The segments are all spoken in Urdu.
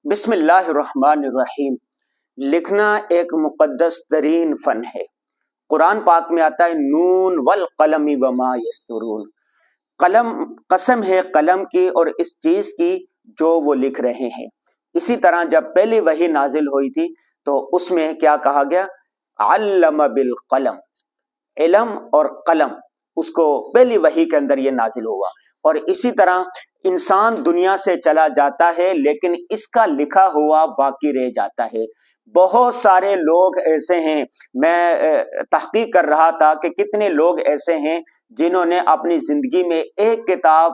بسم اللہ الرحمن الرحیم۔ لکھنا ایک مقدس ترین فن ہے۔ قرآن پاک میں آتا ہے نون والقلم وما یسطرون، قلم، قسم ہے قلم کی اور اس چیز کی جو وہ لکھ رہے ہیں۔ اسی طرح جب پہلی وحی نازل ہوئی تھی تو اس میں کیا کہا گیا؟ علم بالقلم، علم اور قلم، اس کو پہلی وحی کے اندر یہ نازل ہوا۔ اور اسی طرح انسان دنیا سے چلا جاتا ہے لیکن اس کا لکھا ہوا باقی رہ جاتا ہے۔ بہت سارے لوگ ایسے ہیں، میں تحقیق کر رہا تھا کہ کتنے لوگ ایسے ہیں جنہوں نے اپنی زندگی میں ایک کتاب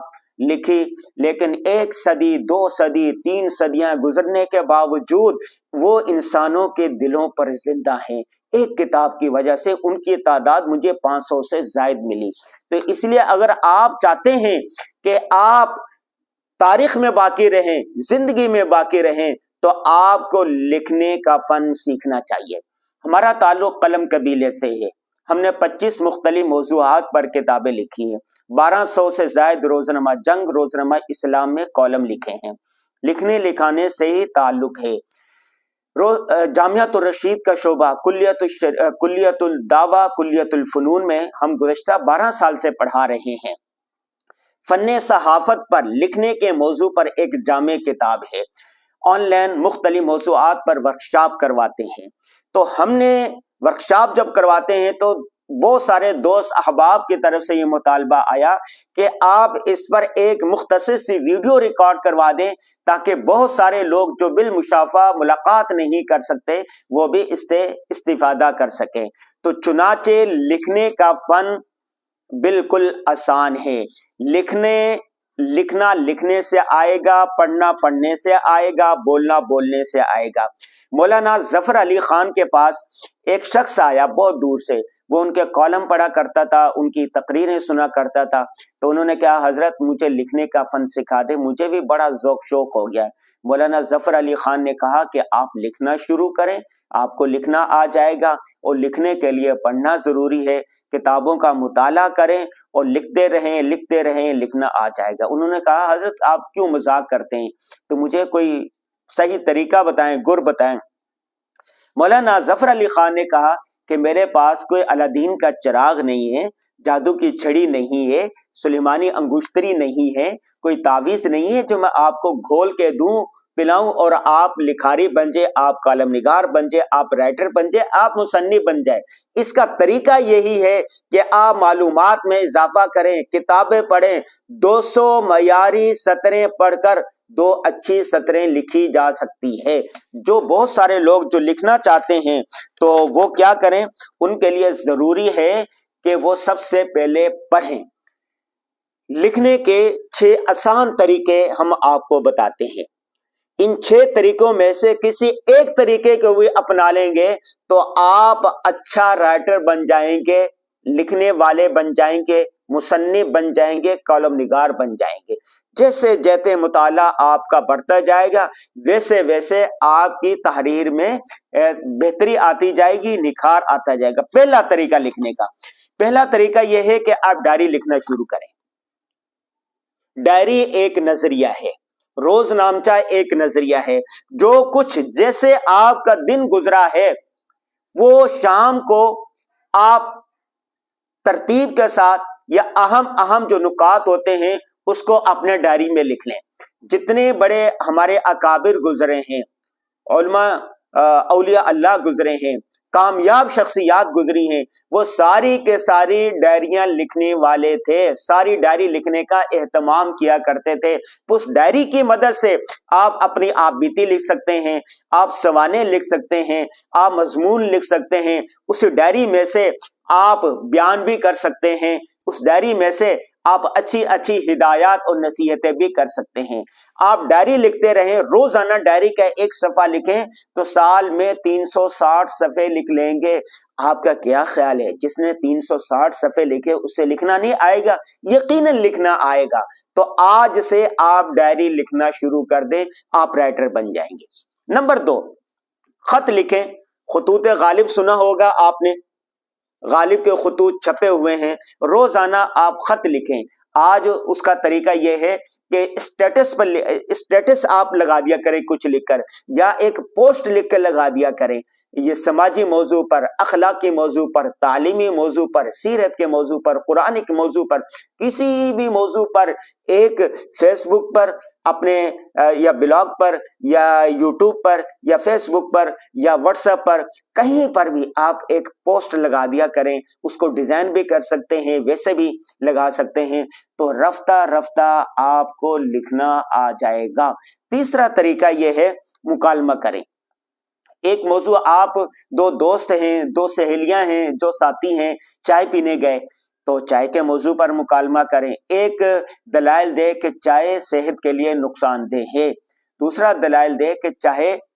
لکھی، لیکن 1 صدی 2 صدی 3 صدیاں گزرنے کے باوجود وہ انسانوں کے دلوں پر زندہ ہیں۔ ایک کتاب کی وجہ سے ان کی تعداد مجھے 500 سے زائد ملی۔ تو اس لیے اگر آپ چاہتے ہیں کہ آپ تاریخ میں باقی رہیں، زندگی میں باقی رہیں، تو آپ کو لکھنے کا فن سیکھنا چاہیے۔ ہمارا تعلق قلم قبیلے سے ہے۔ ہم نے 25 مختلف موضوعات پر کتابیں لکھی ہیں، 1200 سے زائد روزنامہ جنگ، روزنامہ اسلام میں کالم لکھے ہیں۔ لکھنے لکھانے سے ہی تعلق ہے۔ جامعۃ الرشید کا شعبہ کلیت الدعوہ کلیت الفنون میں ہم گزشتہ 12 سال سے پڑھا رہے ہیں۔ فن صحافت پر لکھنے کے موضوع پر ایک جامع کتاب ہے۔ آن لائن مختلف موضوعات پر ورکشاپ کرواتے ہیں۔ تو ہم نے ورکشاپ جب کرواتے ہیں تو بہت سارے دوست احباب کی طرف سے یہ مطالبہ آیا کہ آپ اس پر ایک مختصر سی ویڈیو ریکارڈ کروا دیں تاکہ بہت سارے لوگ جو بالمشافہ ملاقات نہیں کر سکتے وہ بھی اس سے استفادہ کر سکیں۔ تو چنانچہ لکھنے کا فن بالکل آسان ہے۔ لکھنا لکھنے سے آئے گا، پڑھنا پڑھنے سے آئے گا، بولنا بولنے سے آئے گا۔ مولانا ظفر علی خان کے پاس ایک شخص آیا بہت دور سے، وہ ان کے کالم پڑھا کرتا تھا، ان کی تقریریں سنا کرتا تھا۔ تو انہوں نے کہا حضرت مجھے لکھنے کا فن سکھا دے، مجھے بھی بڑا ذوق شوق ہو گیا ہے۔ مولانا ظفر علی خان نے کہا کہ آپ لکھنا شروع کریں، آپ کو لکھنا آ جائے گا، اور لکھنے کے لیے پڑھنا ضروری ہے، کتابوں کا مطالعہ کریں اور لکھتے رہیں، لکھنا آ جائے گا۔ انہوں نے کہا حضرت آپ کیوں مذاق کرتے ہیں، تو مجھے کوئی صحیح طریقہ بتائیں، گر بتائیں۔ مولانا ظفر علی خان نے کہا کہ میرے پاس کوئی الادین کا چراغ نہیں ہے، جادو کی چھڑی نہیں ہے، سلیمانی انگوشتری نہیں ہے، کوئی تعویذ نہیں ہے جو میں آپ کو گھول کے دوں پلاؤں اور آپ لکھاری بن جائے، آپ کالم نگار بن جائے، آپ رائٹر بن جائے، آپ مصنف بن جائے۔ اس کا طریقہ یہی ہے کہ آپ معلومات میں اضافہ کریں، کتابیں پڑھیں، 200 معیاری سطریں پڑھ کر 2 اچھی سطریں لکھی جا سکتی ہے۔ جو بہت سارے لوگ جو لکھنا چاہتے ہیں تو وہ کیا کریں، ان کے لیے ضروری ہے کہ وہ سب سے پہلے پڑھیں۔ لکھنے کے 6 آسان طریقے ہم آپ کو بتاتے ہیں۔ ان 6 طریقوں میں سے کسی ایک طریقے کو بھی اپنا لیں گے تو آپ اچھا رائٹر بن جائیں گے، لکھنے والے بن جائیں گے، مصنف بن جائیں گے، کالم نگار بن جائیں گے۔ جیسے جیسے مطالعہ آپ کا بڑھتا جائے گا ویسے ویسے آپ کی تحریر میں بہتری آتی جائے گی، نکھار آتا جائے گا۔ پہلا طریقہ لکھنے کا، پہلا طریقہ یہ ہے کہ آپ ڈائری لکھنا شروع کریں۔ ڈائری ایک نظریہ ہے، روز نامچہ ایک نظریہ ہے۔ جو کچھ جیسے آپ کا دن گزرا ہے وہ شام کو آپ ترتیب کے ساتھ یا اہم جو نکات ہوتے ہیں اس کو اپنے ڈائری میں لکھ لیں۔ جتنے بڑے ہمارے اکابر گزرے ہیں، علماء اولیاء اللہ گزرے ہیں، کامیاب شخصیات گزری ہیں، وہ ساری کے ساری ڈائریاں لکھنے والے تھے، ساری ڈائری لکھنے کا اہتمام کیا کرتے تھے۔ اس ڈائری کی مدد سے آپ اپنی آپ بیتی لکھ سکتے ہیں، آپ سوانح لکھ سکتے ہیں، آپ مضمون لکھ سکتے ہیں، اس ڈائری میں سے آپ بیان بھی کر سکتے ہیں، اس ڈائری میں سے آپ اچھی اچھی ہدایات اور نصیحتیں بھی کر سکتے ہیں۔ آپ ڈائری لکھتے رہیں، روزانہ ڈائری کا 1 صفحہ لکھیں تو سال میں 360 صفحے لکھ لیں گے۔ آپ کا کیا خیال ہے، جس نے 360 صفحے لکھے اس سے لکھنا نہیں آئے گا؟ یقیناً لکھنا آئے گا۔ تو آج سے آپ ڈائری لکھنا شروع کر دیں، آپ رائٹر بن جائیں گے۔ نمبر 2، خط لکھیں۔ خطوط غالب سنا ہوگا آپ نے، غالب کے خطوط چھپے ہوئے ہیں، روزانہ آپ خط لکھیں۔ آج اس کا طریقہ یہ ہے کہ اسٹیٹس آپ لگا دیا کریں کچھ لکھ کر، یا ایک پوسٹ لکھ کر لگا دیا کریں، یہ سماجی موضوع پر، اخلاقی موضوع پر، تعلیمی موضوع پر، سیرت کے موضوع پر، قرآن کے موضوع پر، کسی بھی موضوع پر ایک فیس بک پر اپنے یا بلاگ پر یا یوٹیوب پر یا فیس بک پر یا واٹس ایپ پر کہیں پر بھی آپ ایک پوسٹ لگا دیا کریں. اس کو ڈیزائن بھی کر سکتے ہیں، ویسے بھی لگا سکتے ہیں، تو رفتہ رفتہ آپ کو لکھنا آ جائے گا. تیسرا طریقہ یہ ہے مکالمہ کریں. ایک موضوع، آپ دو دوست ہیں، دو سہیلیاں ہیں، جو ساتھی ہیں، چائے پینے گئے تو چائے کے موضوع پر مکالمہ کریں. ایک دلائل دے کہ چائے صحت کے لیے نقصان دہ ہے، دوسرا دلائل دے کہ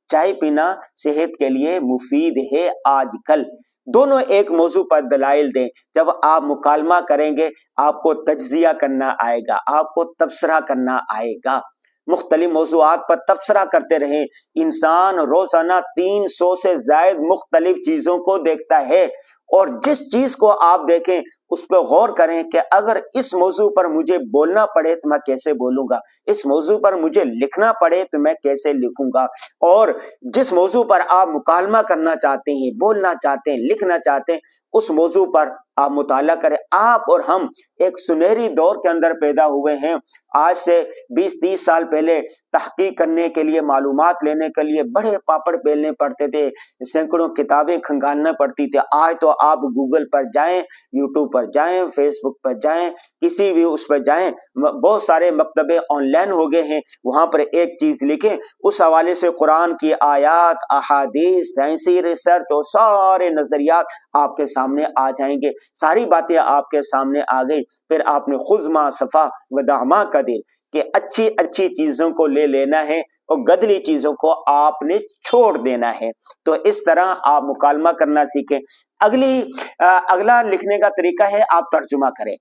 چائے پینا صحت کے لیے مفید ہے آج کل. دونوں ایک موضوع پر دلائل دیں. جب آپ مکالمہ کریں گے آپ کو تجزیہ کرنا آئے گا، آپ کو تبصرہ کرنا آئے گا. مختلف موضوعات پر تبصرہ کرتے رہیں. انسان روزانہ 300 سے زائد مختلف چیزوں کو دیکھتا ہے، اور جس چیز کو آپ دیکھیں اس پہ غور کریں کہ اگر اس موضوع پر مجھے بولنا پڑے تو میں کیسے بولوں گا، اس موضوع پر مجھے لکھنا پڑے تو میں کیسے لکھوں گا. اور جس موضوع پر آپ مکالمہ کرنا چاہتے ہیں، بولنا چاہتے ہیں، لکھنا چاہتے ہیں، اس موضوع پر آپ مطالعہ کریں. آپ اور ہم ایک سنہری دور کے اندر پیدا ہوئے ہیں. آج سے 20-30 سال پہلے تحقیق کرنے کے لیے، معلومات لینے کے لیے بڑے پاپڑ بیلنے پڑتے تھے، سینکڑوں کتابیں کھنگالنا پڑتی تھی. آج تو آپ گوگل پر جائیں، یوٹیوب پر جائیں، فیس بک پر جائیں، کسی بھی اس پر جائیں، بہت سارے مکتبے آن لائن ہو گئے ہیں، وہاں پر ایک چیز لکھیں، اس حوالے سے قرآن کی آیات، احادیث، سائنسی ریسرچ اور سارے نظریات آپ کے سامنے آ جائیں گے. ساری باتیں آپ کے سامنے آ گئی. پھر آپ نے خذ صفا ودعما کا دل کہ اچھی اچھی چیزوں کو لے لینا ہے اور گدلی چیزوں کو آپ نے چھوڑ دینا ہے. تو اس طرح آپ مکالمہ کرنا سیکھیں. اگلا لکھنے کا طریقہ ہے آپ ترجمہ کریں.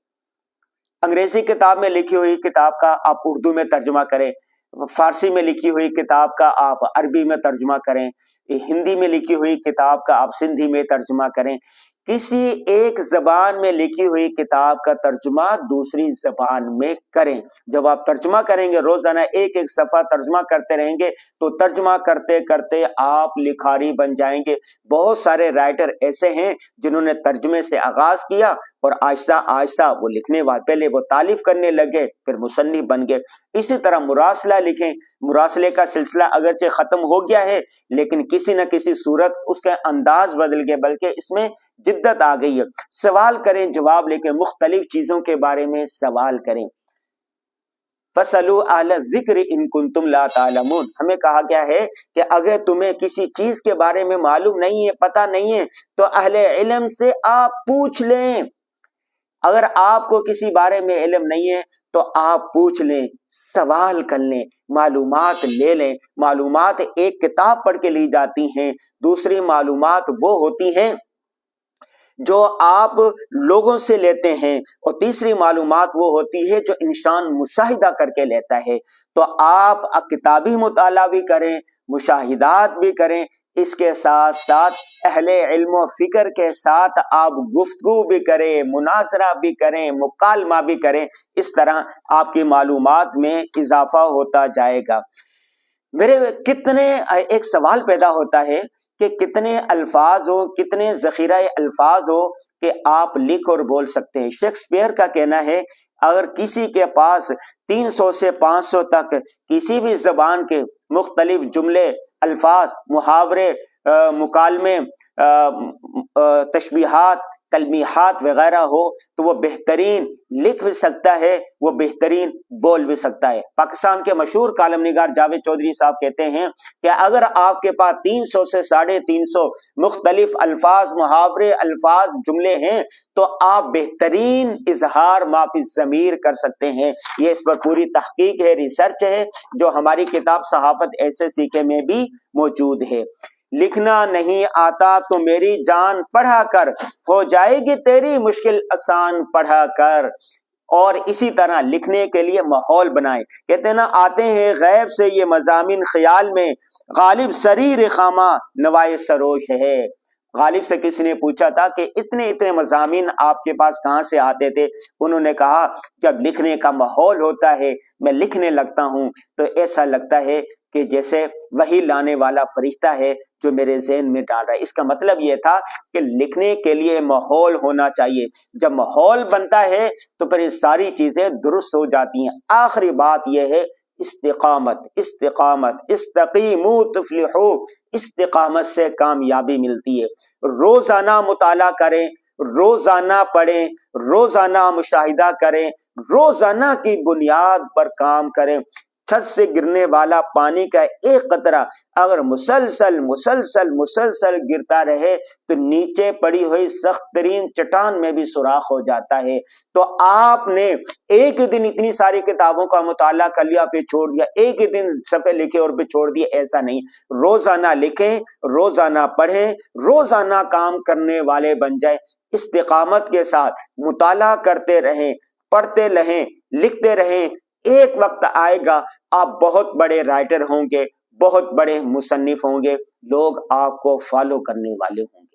انگریزی کتاب میں لکھی ہوئی کتاب کا آپ اردو میں ترجمہ کریں، فارسی میں لکھی ہوئی کتاب کا آپ عربی میں ترجمہ کریں، ہندی میں لکھی ہوئی کتاب کا آپ سندھی میں ترجمہ کریں. کسی ایک زبان میں لکھی ہوئی کتاب کا ترجمہ دوسری زبان میں کریں. جب آپ ترجمہ کریں گے، روزانہ ایک ایک صفحہ ترجمہ کرتے رہیں گے تو ترجمہ کرتے کرتے آپ لکھاری بن جائیں گے. بہت سارے رائٹر ایسے ہیں جنہوں نے ترجمے سے آغاز کیا اور آہستہ آہستہ وہ لکھنے والے، پہلے وہ تالیف کرنے لگے پھر مصنف بن گئے. اسی طرح مراسلہ لکھیں. مراسلے کا سلسلہ اگرچہ ختم ہو گیا ہے لیکن کسی نہ کسی صورت اس کا انداز بدل گئے، بلکہ اس میں جدت آ گئی ہے. سوال کریں، جواب لکھیں، مختلف چیزوں کے بارے میں سوال کریں. فَاسْأَلُوا أَهْلَ الذِّكْرِ إِن كُنتُمْ لَا تَعْلَمُونَ. ہمیں کہا گیا ہے کہ اگر تمہیں کسی چیز کے بارے میں معلوم نہیں ہے، پتہ نہیں ہے، تو اہل علم سے آپ پوچھ لیں. اگر آپ کو کسی بارے میں علم نہیں ہے تو آپ پوچھ لیں، سوال کر لیں، معلومات لے لیں. معلومات ایک کتاب پڑھ کے لی جاتی ہیں، دوسری معلومات وہ ہوتی ہیں جو آپ لوگوں سے لیتے ہیں، اور تیسری معلومات وہ ہوتی ہے جو انسان مشاہدہ کر کے لیتا ہے. تو آپ کتابی مطالعہ بھی کریں، مشاہدات بھی کریں، اس کے ساتھ ساتھ اہل علم و فکر کے ساتھ آپ گفتگو بھی کریں، مناظرہ بھی کریں، مکالمہ بھی کریں. اس طرح آپ کی معلومات میں اضافہ ہوتا جائے گا. میرے ایک سوال پیدا ہوتا ہے کہ کتنے الفاظ ہو، کتنے ذخیرہ الفاظ ہو کہ آپ لکھ اور بول سکتے ہیں. شیکسپیئر کا کہنا ہے اگر کسی کے پاس 300 سے 500 تک کسی بھی زبان کے مختلف جملے، الفاظ، محاورے، مکالمے، تشبیہات، تلمیحات وغیرہ ہو تو وہ بہترین لکھ بھی سکتا ہے، وہ بہترین بول بھی سکتا ہے. پاکستان کے مشہور کالم نگار جاوید چودھری صاحب کہتے ہیں کہ اگر آپ کے پاس 300 سے 350 مختلف الفاظ، محاورے، الفاظ، جملے ہیں تو آپ بہترین اظہار ما فی الضمیر کر سکتے ہیں. یہ اس پر پوری تحقیق ہے، ریسرچ ہے، جو ہماری کتاب صحافت ایسے سیکھے میں بھی موجود ہے. لکھنا نہیں آتا تو میری جان پڑھا کر، ہو جائے گی تیری مشکل آسان پڑھا کر. اور اسی طرح لکھنے کے لیے ماحول بنائیں. کہتے ہیں نا، آتے ہیں غیب سے یہ مضامین خیال میں، غالب سریر خامہ نوائے سروش ہے. غالب سے کسی نے پوچھا تھا کہ اتنے مضامین آپ کے پاس کہاں سے آتے تھے؟ انہوں نے کہا جب لکھنے کا ماحول ہوتا ہے میں لکھنے لگتا ہوں تو ایسا لگتا ہے کہ جیسے وہی لانے والا فرشتہ ہے جو میرے ذہن میں ڈال رہا ہے۔ اس کا مطلب یہ تھا کہ لکھنے کے لیے ماحول ہونا چاہیے، جب ماحول بنتا ہے تو پھر یہ ساری چیزیں درست ہو جاتی ہیں۔ آخری بات یہ ہے استقامت، استقیموا تفلحوا، استقامت سے کامیابی ملتی ہے۔ روزانہ مطالعہ کریں، روزانہ پڑھیں، روزانہ مشاہدہ کریں، روزانہ کی بنیاد پر کام کریں۔ چھت سے گرنے والا پانی کا ایک قطرہ اگر مسلسل گرتا رہے تو نیچے پڑی ہوئی سخت ترین چٹان میں بھی سوراخ ہو جاتا ہے۔ تو آپ نے ایک دن اتنی ساری کتابوں کا مطالعہ کر لیا پھر چھوڑ دیا، ایک ہی دن صفحے لکھے اور پھر چھوڑ دیے، ایسا نہیں۔ روزانہ لکھیں، روزانہ پڑھیں، روزانہ کام کرنے والے بن جائیں، استقامت کے ساتھ مطالعہ کرتے رہیں، پڑھتے رہیں، لکھتے رہیں۔ ایک وقت آئے گا آپ بہت بڑے رائٹر ہوں گے، بہت بڑے مصنف ہوں گے، لوگ آپ کو فالو کرنے والے ہوں گے۔